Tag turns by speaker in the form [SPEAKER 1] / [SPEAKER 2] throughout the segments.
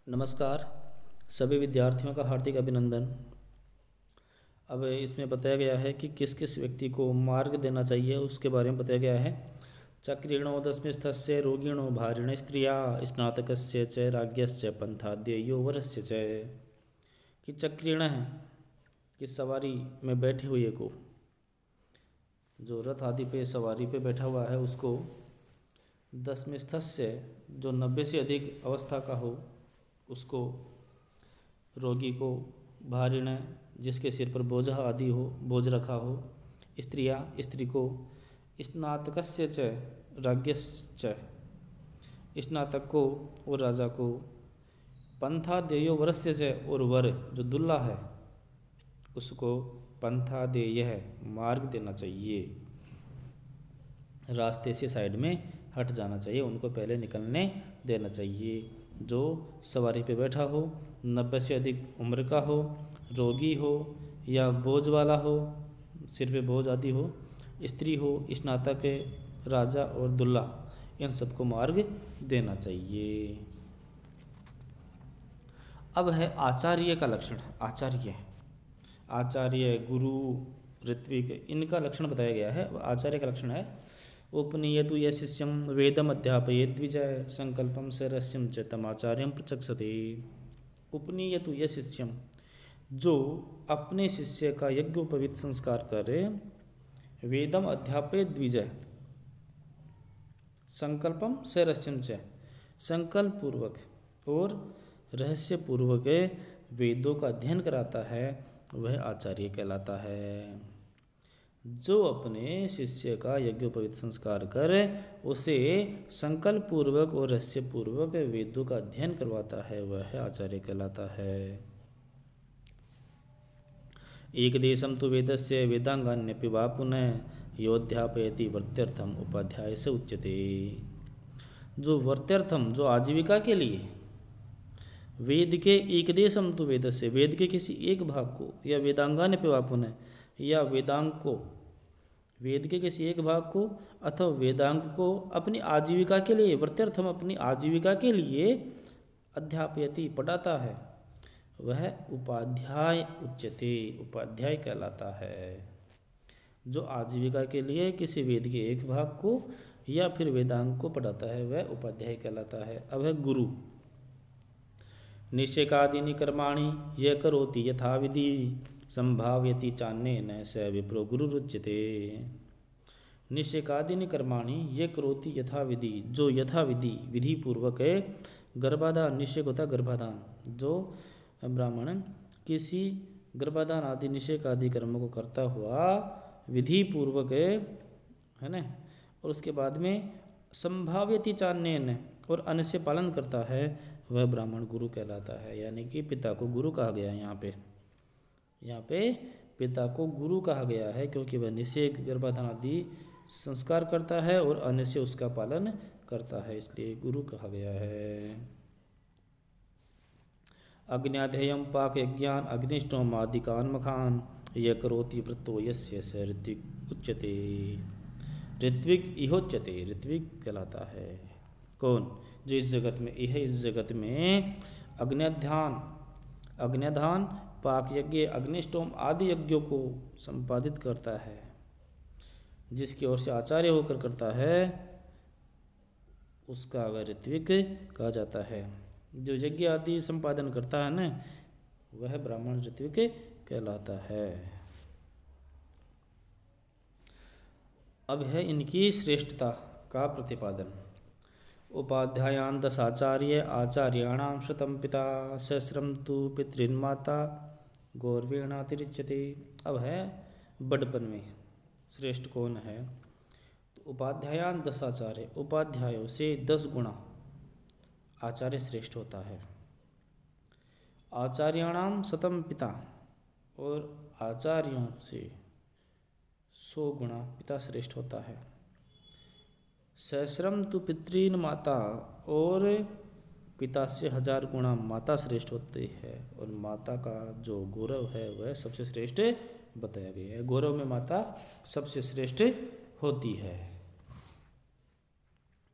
[SPEAKER 1] नमस्कार सभी विद्यार्थियों का हार्दिक अभिनंदन। अब इसमें बताया गया है कि किस किस व्यक्ति को मार्ग देना चाहिए उसके बारे में बताया गया है। चक्रिणो दस्मिस्थस्य रोगिणो भारिण स्त्रिया स्नातकस्य च राज्ञस्य पंथाद्ययो वरस्य च। कि चक्रिण है कि सवारी में बैठे हुए को, जो रथ आदि पे सवारी पे बैठा हुआ है उसको, दस्मिस्थस्य जो 90 से अधिक अवस्था का हो उसको, रोगी को, भारिण जिसके सिर पर बोझ आदि हो, बोझ रखा हो, स्त्रिया स्त्री को, स्नातकस्य च राज्ञस्य स्नातक को और राजा को, पंथादेयो वरस्य च और वर जो दुल्हा है उसको पंथादेय है मार्ग देना चाहिए, रास्ते से साइड में हट जाना चाहिए, उनको पहले निकलने देना चाहिए। जो सवारी पे बैठा हो, 90 से अधिक उम्र का हो, रोगी हो या बोझ वाला हो, सिर पे बोझ आदि हो, स्त्री हो, स्नातक है, राजा और दुल्हा, इन सबको मार्ग देना चाहिए। अब है आचार्य का लक्षण। आचार्य गुरु ऋत्विक इनका लक्षण बताया गया है। आचार्य का लक्षण है उपनीयतु य शिष्यं वेदम अध्यापयेत् द्विजः संकल्पम स रस्यं च तमाचार्यं प्रचक्षते। उपनीयतु य शिष्यं जो अपने शिष्य का यज्ञोपवीत संस्कार करे, वेदम अध्यापयेत् द्विजः संकल्पम स रस्यं च संकल्प पूर्वक और रहस्य पूर्वक वेदों का अध्ययन कराता है वह आचार्य कहलाता है। जो अपने शिष्य का यज्ञोपवीत संस्कार करे उसे संकल्प पूर्वक और रहस्य पूर्वक वेदों का अध्ययन करवाता है वह आचार्य कहलाता है। एक देशम तो वेदस्य वेदांगान्यपि वा पुनः योध्यापयति वर्त्यर्थम उपाध्याय से उच्यते। जो वर्त्यर्थम जो आजीविका के लिए वेद के एक देशम तो वेद से वेद के किसी एक भाग को या वेदांगान्यपि वा पुनः या वेदांग को, वेद के किसी एक भाग को अथवा वेदांग को अपनी आजीविका के लिए, वर्त्यर्थम अपनी आजीविका के लिए अध्यापयति पढ़ाता है वह उपाध्याय उच्यते उपाध्याय कहलाता है। जो आजीविका के लिए किसी वेद के एक भाग को या फिर वेदांग को पढ़ाता है वह उपाध्याय कहलाता है। अब है गुरु। निश्चयकादीनि कर्माणि यह करोति यथा विधि संभाव्यति चान्येन स विप्रो गुरुरुच्यते। निश्चयकादीनि कर्माणि ये करोति यथा विधि जो यथा विधि विधि पूर्वक है। गर्भाधान निश्चय होता गर्भाधान, जो ब्राह्मण किसी गर्भाधान आदि निश्चय आदि कर्मों को करता हुआ विधि पूर्वक है ना, और उसके बाद में संभाव्यति चान्येन और अन्य से पालन करता है वह ब्राह्मण गुरु कहलाता है। यानी कि पिता को गुरु कहा गया है। यहाँ पे पिता को गुरु कहा गया है क्योंकि वह निश्चय गर्भाधान आदि संस्कार करता है और अन्य से उसका पालन करता है, इसलिए गुरु कहा गया है। अग्न्याध्ययम पाक यज्ञान अग्निष्टोमादिकान मखान यह करोति वृत्तो यस्य स ऋत्विक उच्यते। ऋत्विक इहोच्यते ऋत्विक कहलाता है। कौन? जो इस जगत में अग्न्याधान पाक यज्ञ अग्निष्टोम आदि यज्ञों को संपादित करता है, जिसकी ओर से आचार्य होकर करता है उसका वह ऋत्विक कहा जाता है। जो यज्ञ आदि संपादन करता है ना वह ब्राह्मण ऋत्विक कहलाता है। अब है इनकी श्रेष्ठता का प्रतिपादन। उपाध्यायान दशाचार्य आचार्याणाम शतम पिता सहस्रम तु पितृन्माता गौरवेणातिरिच्यते। अब है बड़पन में श्रेष्ठ कौन है? तो उपाध्यायान दशाचार्य उपाध्यायों से 10 गुणा आचार्य श्रेष्ठ होता है। आचार्याणाम शतम पिता और आचार्यों से 100 गुणा पिता श्रेष्ठ होता है। सहस्रम तु पितृन माता और पिता से 1000 गुणा माता श्रेष्ठ होती है। और माता का जो गौरव है वह सबसे श्रेष्ठ बताया गया है। गौरव में माता सबसे श्रेष्ठ होती है।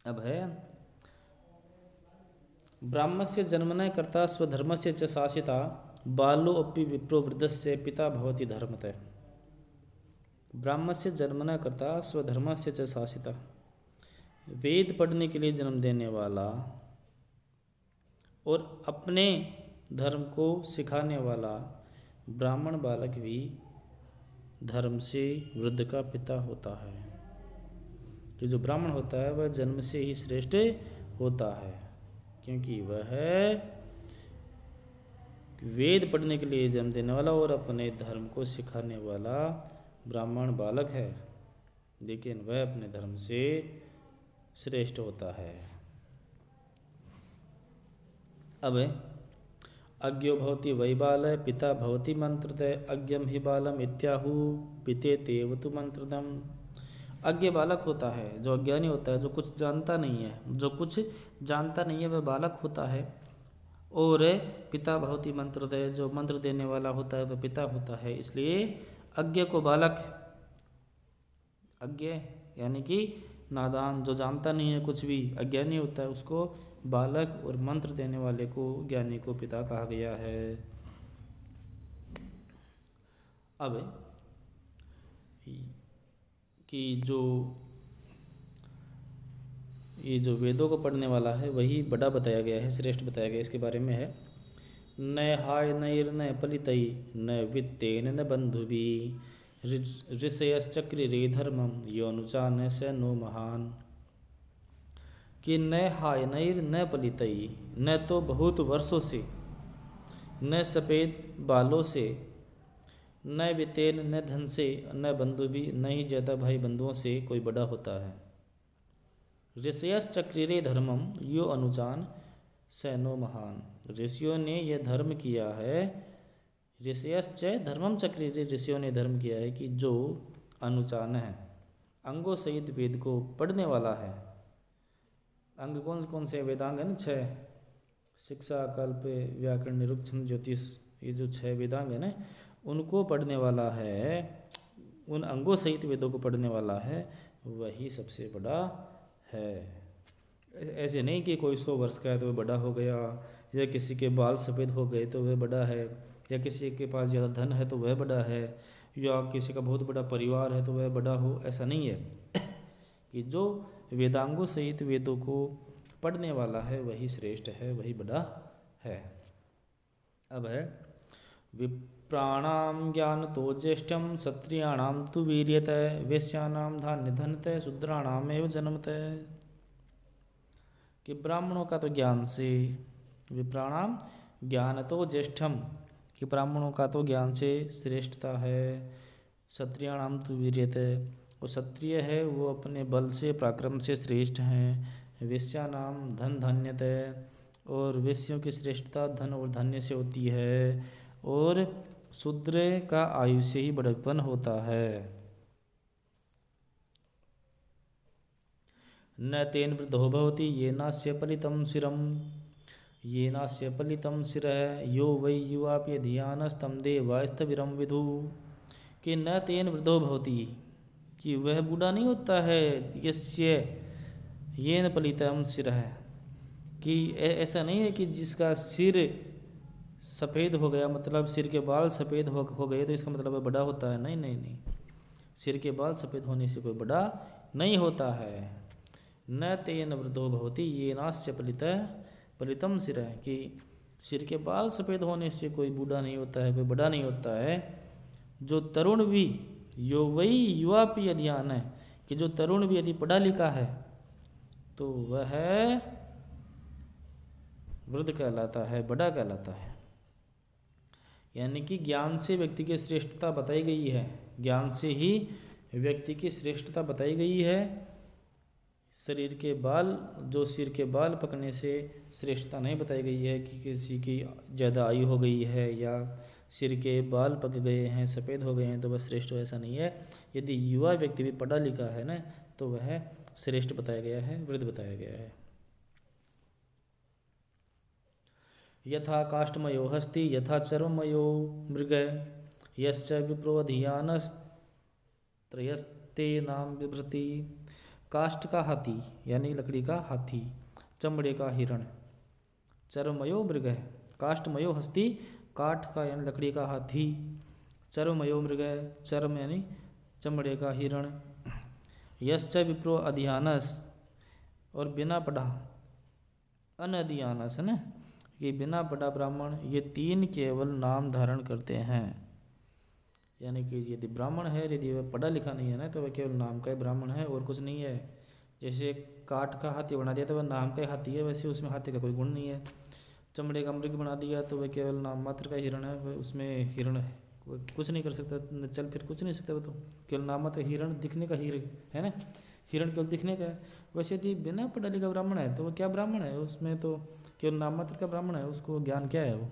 [SPEAKER 1] अब है ब्राह्मस्य जन्मनः कर्ता स्वधर्मस्य च शासिता बालो अपि विप्रो वृद्धस्य पिता भवति धर्मतः। ब्राह्मस्य जन्मनः कर्ता स्वधर्मस्य च शासिता, वेद पढ़ने के लिए जन्म देने वाला और अपने धर्म को सिखाने वाला ब्राह्मण बालक भी धर्म से वृद्ध का पिता होता है। कि जो ब्राह्मण होता है वह जन्म से ही श्रेष्ठ होता है, क्योंकि वह वेद पढ़ने के लिए जन्म देने वाला और अपने धर्म को सिखाने वाला ब्राह्मण बालक है, लेकिन वह अपने धर्म से श्रेष्ठ होता है। अब अज्ञो भवति वै बालः पिता भवति मंत्रतः अज्ञम ही बालम इत्याहु पिते तेव तु मंत्रदम। अज्ञ बालक होता है, जो अज्ञानी होता है, जो कुछ जानता नहीं है, जो कुछ जानता नहीं है वह बालक होता है। और पिता भवति मंत्रतः, जो मंत्र देने वाला होता है वह पिता होता है। इसलिए अज्ञ को बालक, अज्ञ यानी कि नादान, जो जानता नहीं है कुछ भी, अज्ञानी होता है, उसको बालक, और मंत्र देने वाले को, ज्ञानी को पिता कहा गया है। अब कि ये जो वेदों को पढ़ने वाला है वही बड़ा बताया गया है, श्रेष्ठ बताया गया। इसके बारे में है न हाय नैर न पलितई न वित्तेन न बंधुभी ऋषयश्चक्रिरे धर्मम यो अनुचा न स नो महान। कि न हाय नैर न पलितई, न तो बहुत वर्षों से, न सफ़ेद बालों से, न वित्तेन न धन से, न बंधु भी, न ही ज़्यादा भाई बंधुओं से कोई बड़ा होता है। ऋषयश्चक्रिरे धर्मम यो अनुजान स नो महान। ऋषियों ने यह धर्म किया है, ऋषयश्च धर्मम चक्रिरे, ऋषियों ने धर्म किया है कि जो अनुचान है, अंगों सहित वेद को पढ़ने वाला है। अंग कौन कौन से वेदांग है ना? 6 शिक्षा, कल्प, व्याकरण, निरुक्तम, ज्योतिष, ये जो 6 वेदांग है ना, उनको पढ़ने वाला है, उन अंगों सहित वेदों को पढ़ने वाला है, वही सबसे बड़ा है। ऐसे नहीं कि कोई 100 वर्ष का है तो वह बड़ा हो गया, या किसी के बाल सफ़ेद हो गए तो वह बड़ा है, या किसी के पास ज़्यादा धन है तो वह बड़ा है, या किसी का बहुत बड़ा परिवार है तो वह बड़ा हो। ऐसा नहीं है कि जो वेदांगों सहित वेदों को पढ़ने वाला है वही श्रेष्ठ है, वही बड़ा है। अब है विप्राणाम ज्ञान तो ज्येष्ठम क्षत्रियाणाम तु वीर्यतः वैश्यानाम धान्य धनतः शूद्राणाम एव जन्मतः। कि ब्राह्मणों का तो ज्ञान से, विप्राणाम ज्ञान तो ज्येष्ठम, कि ब्राह्मणों का तो ज्ञान से श्रेष्ठता है। क्षत्रियाणाम तु वीर्यतः, वो क्षत्रिय है वो अपने बल से, पराक्रम से श्रेष्ठ हैं। वैश्यानाम धन धान्यतः, और वैश्यों की श्रेष्ठता धन और धान्य से होती है। और शूद्र का आयु से ही बड़कपन होता है। न तेन वृद्धो भवति येनास्य पलितं शिरम, येनास्य पलितं शिरः यो वै युवाप्यधियानस्तं देवास्तविरं विदु। कि न तेन वृद्धो भवति, कि वह बूढ़ा नहीं होता है, यस्य येन पलितं शिरः, कि ऐसा नहीं है कि जिसका सिर सफ़ेद हो गया, मतलब सिर के बाल सफ़ेद हो गए तो इसका मतलब वह बड़ा होता है। नहीं नहीं नहीं, सिर के बाल सफ़ेद होने से कोई बड़ा नहीं होता है। न तेन वृद्धो भवति येनास्य पलितं शिरः, कि सिर के बाल सफ़ेद होने से कोई बूढ़ा नहीं होता है, कोई बड़ा नहीं होता है। जो तरुण भी, यो वही युवा भी अध्ययन है, कि जो तरुण भी यदि पढ़ा लिखा है तो वह वृद्ध कहलाता है, बड़ा कहलाता है। यानी कि ज्ञान से व्यक्ति की श्रेष्ठता बताई गई है, ज्ञान से ही व्यक्ति की श्रेष्ठता बताई गई है। शरीर के बाल, जो सिर के बाल पकने से श्रेष्ठता नहीं बताई गई है कि किसी की ज़्यादा आयु हो गई है या सिर के बाल पक गए हैं, सफ़ेद हो गए हैं तो वह श्रेष्ठ हो, ऐसा नहीं है। यदि युवा व्यक्ति भी पढ़ा लिखा है ना तो वह श्रेष्ठ बताया गया है, वृद्ध बताया गया है। यथा काष्ठमयो हस्ति यथा चर्ममयो मृग यश्च विप्रोधियानस्त्रयस्ते नाम बिभ्रति। काष्ठ का हाथी यानी लकड़ी का हाथी, चमड़े का हिरण, चर्मयो मृग है, काष्ठमयो हस्ती, काठ का यानी लकड़ी का हाथी, चर्मयो मृग है, चर्म यानी चमड़े का हिरण, यश्च विप्रो अधियानस, और बिना पढ़ा अनधियानस है ना, ये बिना पढ़ा ब्राह्मण, ये तीन केवल नाम धारण करते हैं। यानी कि यदि ब्राह्मण है, यदि वह पढ़ा लिखा नहीं है ना, तो वह केवल नाम का ही ब्राह्मण है और कुछ नहीं है। जैसे काठ का हाथी बना दिया तो वह नाम का ही हाथी है, वैसे उसमें हाथी का कोई गुण नहीं है। चमड़े का मृग बना दिया तो वह केवल नाम मात्र का हिरण है, वह उसमें हिरण है, कुछ नहीं कर सकता, चल फिर कुछ नहीं सकता, वो तो केवल नाम मात्र हिरण, दिखने का हिरण है ना, हिरण केवल दिखने का है। वैसे यदि बिना पढ़ा लिखा ब्राह्मण है तो वो क्या ब्राह्मण है, उसमें तो केवल नाम मात्र का ब्राह्मण है, उसको ज्ञान क्या है वो।